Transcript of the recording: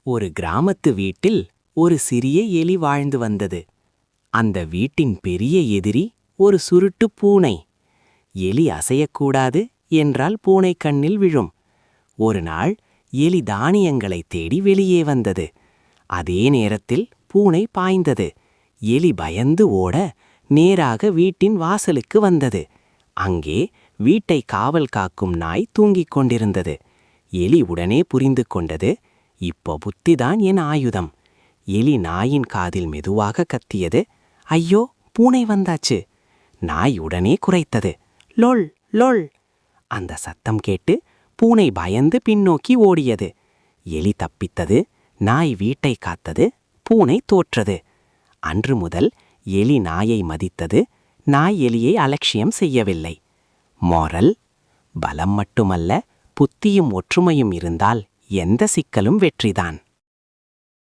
ஒரு கிராமத்து வீட்டில் ஒரு சிறிய எலி வாழ்ந்து வந்தது. அந்த வீட்டின் பெரிய எதிரி ஒரு சுருட்டு பூனை. எலி அசையக்கூடாது என்றால் பூனை கண்ணில் விழும். ஒரு நாள் எலி தானியங்களை தேடி வெளியே வந்தது. அதே நேரத்தில் பூனை பாய்ந்தது. எலி பயந்து ஓட நேராக வீட்டின் வாசலுக்கு வந்தது. அங்கே வீட்டை காவல் காக்கும் நாய் தூங்கிக் கொண்டிருந்தது. எலி உடனே புரிந்து கொண்டது, இப்போ புத்திதான் என் ஆயுதம். எலி நாயின் காதில் மெதுவாக கத்தியது, ஐயோ, பூனை வந்தாச்சு. நாய் உடனே குரைத்தது, லொல் லொல். அந்த சத்தம் கேட்டு பூனை பயந்து பின்னோக்கி ஓடியது. எலி தப்பித்தது, நாய் வீட்டை காத்தது, பூனை தோற்றது. அன்று முதல் எலி நாயை மதித்தது, நாய் எலியை அலட்சியம் செய்யவில்லை. மோரல்: பலம் மட்டுமல்ல, புத்தியும் ஒற்றுமையும் இருந்தால் எந்த சிக்கலும் வெற்றிதான்.